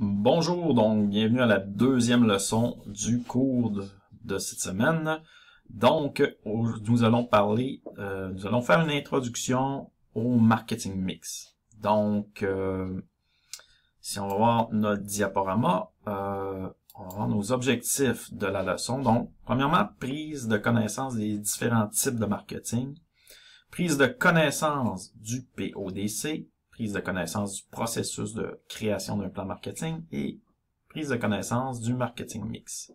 Bonjour, donc bienvenue à la deuxième leçon du cours de cette semaine. Donc, nous allons parler, nous allons faire une introduction au marketing mix. Donc, si on va voir notre diaporama, on va voir nos objectifs de la leçon. Donc, premièrement, prise de connaissance des différents types de marketing, prise de connaissance du PODC, prise de connaissance du processus de création d'un plan marketing et prise de connaissance du marketing mix.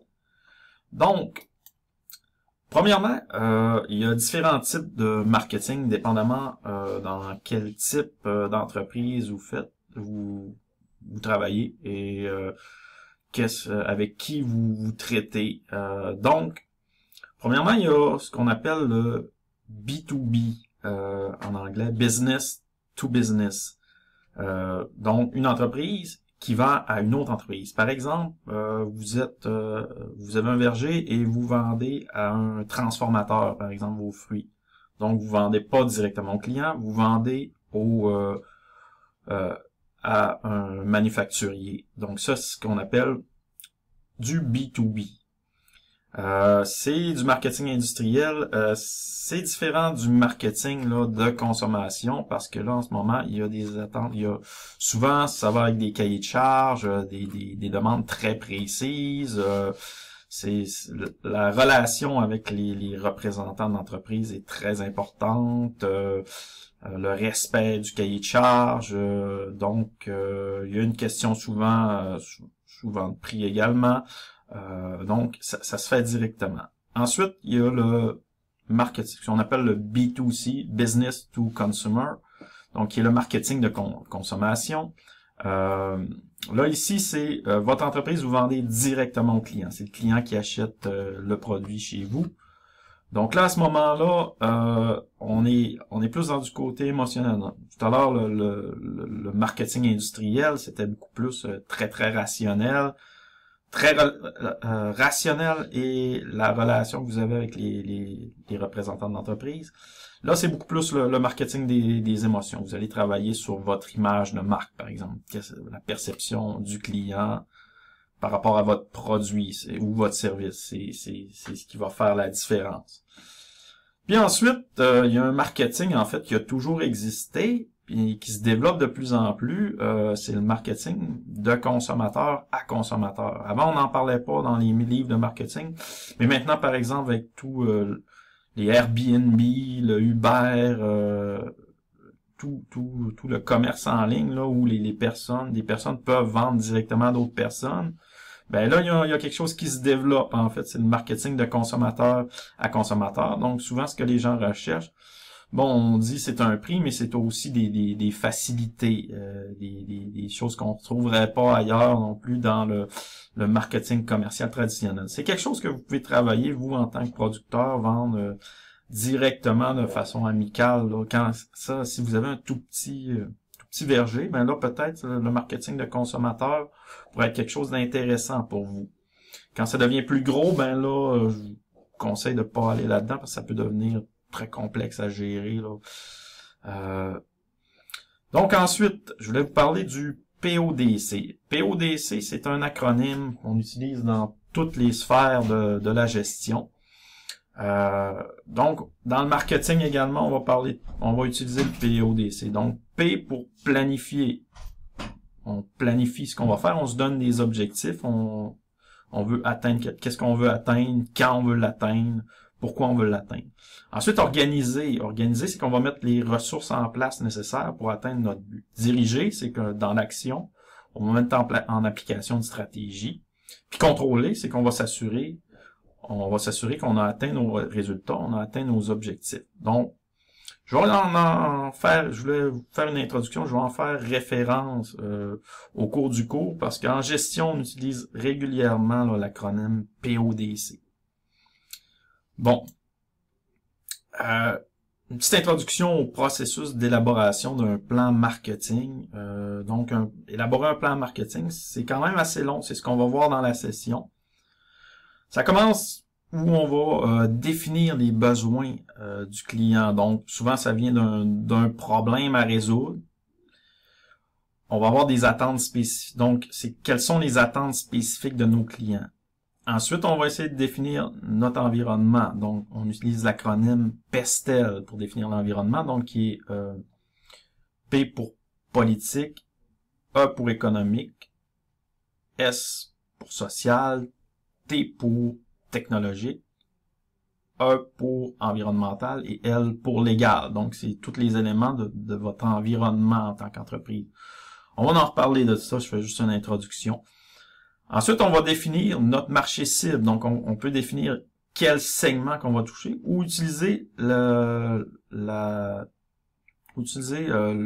Donc, premièrement, il y a différents types de marketing, dépendamment dans quel type d'entreprise vous travaillez et avec qui vous traitez. Donc, premièrement, il y a ce qu'on appelle le B2B, en anglais, business to business. Donc, une entreprise qui vend à une autre entreprise. Par exemple, vous avez un verger et vous vendez à un transformateur, par exemple, vos fruits. Donc, vous vendez pas directement au client, vous vendez à un manufacturier. Donc, ça, c'est ce qu'on appelle du B2B. C'est du marketing industriel, c'est différent du marketing là, de consommation parce que là en ce moment il y a des attentes, souvent ça va avec des cahiers de charges, des demandes très précises, la relation avec les représentants d'entreprise est très importante, le respect du cahier de charges, donc il y a une question souvent de prix également. Donc, ça se fait directement. Ensuite, il y a le marketing, ce qu'on appelle le B2C, Business to Consumer, donc qui est le marketing de consommation. Là, ici, c'est votre entreprise, vous vendez directement au client. C'est le client qui achète le produit chez vous. Donc là, à ce moment-là, on est plus dans du côté émotionnel. Tout à l'heure, le marketing industriel, c'était beaucoup plus très rationnel. Très rationnel et la relation que vous avez avec les représentants de l'entreprise. Là, c'est beaucoup plus le marketing des émotions. Vous allez travailler sur votre image de marque, par exemple, la perception du client par rapport à votre produit ou votre service. C'est ce qui va faire la différence. Puis ensuite, il y a un marketing, en fait, qui a toujours existé, et qui se développe de plus en plus, c'est le marketing de consommateur à consommateur. Avant, on n'en parlait pas dans les livres de marketing, mais maintenant, par exemple, avec tout les Airbnb, le Uber, tout le commerce en ligne, là, où des personnes peuvent vendre directement à d'autres personnes, ben là, il y a quelque chose qui se développe, en fait, c'est le marketing de consommateur à consommateur. Donc, souvent, ce que les gens recherchent, bon, on dit c'est un prix, mais c'est aussi des facilités, des choses qu'on ne retrouverait pas ailleurs non plus dans le marketing commercial traditionnel. C'est quelque chose que vous pouvez travailler, vous, en tant que producteur, vendre directement de façon amicale. Là, si vous avez un tout petit verger, ben là, peut-être le marketing de consommateur pourrait être quelque chose d'intéressant pour vous. Quand ça devient plus gros, ben là, je vous conseille de pas aller là-dedans parce que ça peut devenir très complexe à gérer. Là. Donc ensuite, je voulais vous parler du PODC. PODC, c'est un acronyme qu'on utilise dans toutes les sphères de la gestion. Donc, dans le marketing également, on va utiliser le PODC. Donc, P pour planifier. On planifie ce qu'on va faire, on se donne des objectifs, on veut atteindre, qu'est-ce qu'on veut atteindre, quand on veut l'atteindre, pourquoi on veut l'atteindre. Ensuite, organiser. Organiser, c'est qu'on va mettre les ressources en place nécessaires pour atteindre notre but. Diriger, c'est que dans l'action, on va mettre en application une stratégie. Puis contrôler, c'est qu'on va s'assurer qu'on a atteint nos résultats, on a atteint nos objectifs. Donc, je voulais vous faire une introduction, je vais en faire référence au cours du cours, parce qu'en gestion, on utilise régulièrement l'acronyme PODC. Bon, une petite introduction au processus d'élaboration d'un plan marketing. Donc, élaborer un plan marketing, c'est quand même assez long, c'est ce qu'on va voir dans la session. Ça commence où on va définir les besoins du client. Donc, souvent, ça vient d'un problème à résoudre. on va avoir des attentes spécifiques. Donc, quelles sont les attentes spécifiques de nos clients. Ensuite, on va essayer de définir notre environnement. Donc, on utilise l'acronyme PESTEL pour définir l'environnement, donc qui est P pour politique, E pour économique, S pour social, T pour technologique, E pour environnemental et L pour légal. Donc, c'est tous les éléments de votre environnement en tant qu'entreprise. On va en reparler de ça, je fais juste une introduction. Ensuite, on va définir notre marché cible. Donc, on peut définir quel segment qu'on va toucher ou utiliser le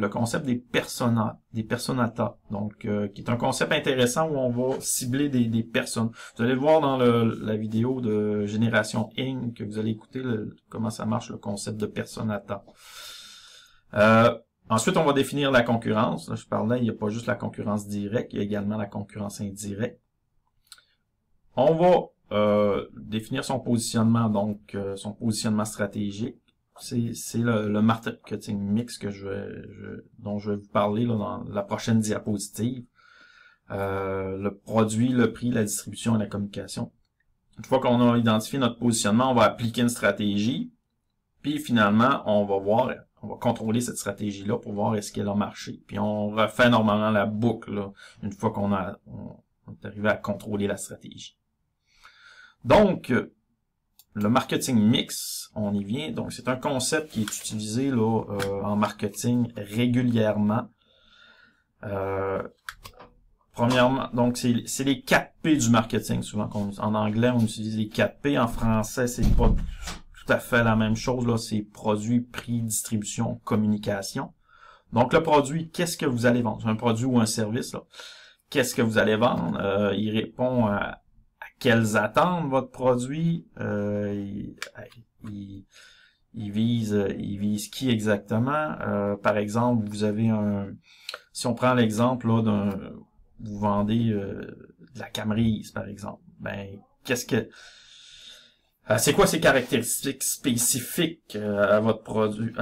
concept des personata. Donc, qui est un concept intéressant où on va cibler des personnes. Vous allez le voir dans la vidéo de Génération Inc. que vous allez écouter comment ça marche le concept de personata. Ensuite, on va définir la concurrence. Là, je parlais, il n'y a pas juste la concurrence directe, il y a également la concurrence indirecte. On va définir son positionnement, donc son positionnement stratégique. C'est le marketing mix dont je vais vous parler là, dans la prochaine diapositive. Le produit, le prix, la distribution et la communication. Une fois qu'on a identifié notre positionnement, on va appliquer une stratégie. Puis finalement, on va contrôler cette stratégie-là pour voir est-ce qu'elle a marché. Puis on refait normalement la boucle là, une fois qu'on est arrivé à contrôler la stratégie. Donc, le marketing mix, on y vient. Donc, c'est un concept qui est utilisé là en marketing régulièrement. Premièrement, donc c'est les 4 P du marketing. Souvent, en anglais, on utilise les 4 P. En français, c'est pas tout à fait la même chose. Là, c'est produit, prix, distribution, communication. Donc, le produit, qu'est-ce que vous allez vendre? C'est un produit ou un service, là. Qu'est-ce que vous allez vendre? Il répond à quelles attendent votre produit? Il vise qui exactement? Par exemple, vous avez si on prend l'exemple là vous vendez de la camerise, par exemple. Ben, c'est quoi ces caractéristiques spécifiques à votre produit?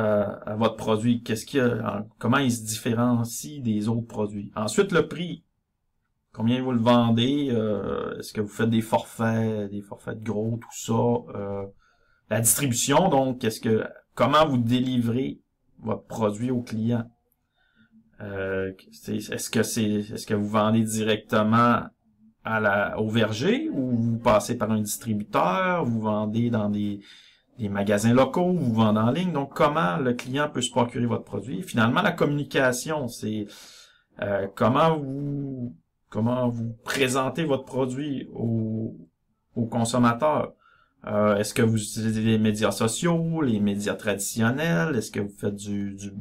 Comment il se différencie des autres produits? Ensuite, le prix. Combien vous le vendez? Est-ce que vous faites des forfaits de gros, tout ça? La distribution, donc, comment vous délivrez votre produit au client? Est-ce que vous vendez directement au verger ou vous passez par un distributeur? Vous vendez dans des magasins locaux, vous vendez en ligne? Donc, comment le client peut se procurer votre produit? Et finalement, la communication, c'est comment vous présentez votre produit aux consommateurs. Est-ce que vous utilisez les médias sociaux, les médias traditionnels? Est-ce que vous faites du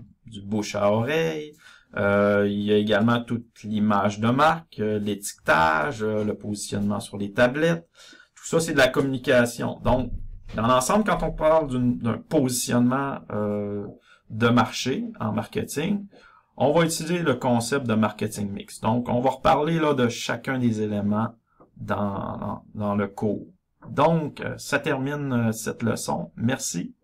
bouche à oreille? Il y a également toute l'image de marque, l'étiquetage, le positionnement sur les tablettes. Tout ça, c'est de la communication. Donc, dans l'ensemble, quand on parle d'un positionnement de marché en marketing, on va utiliser le concept de marketing mix. Donc, on va reparler là de chacun des éléments dans le cours. Donc, ça termine cette leçon. Merci.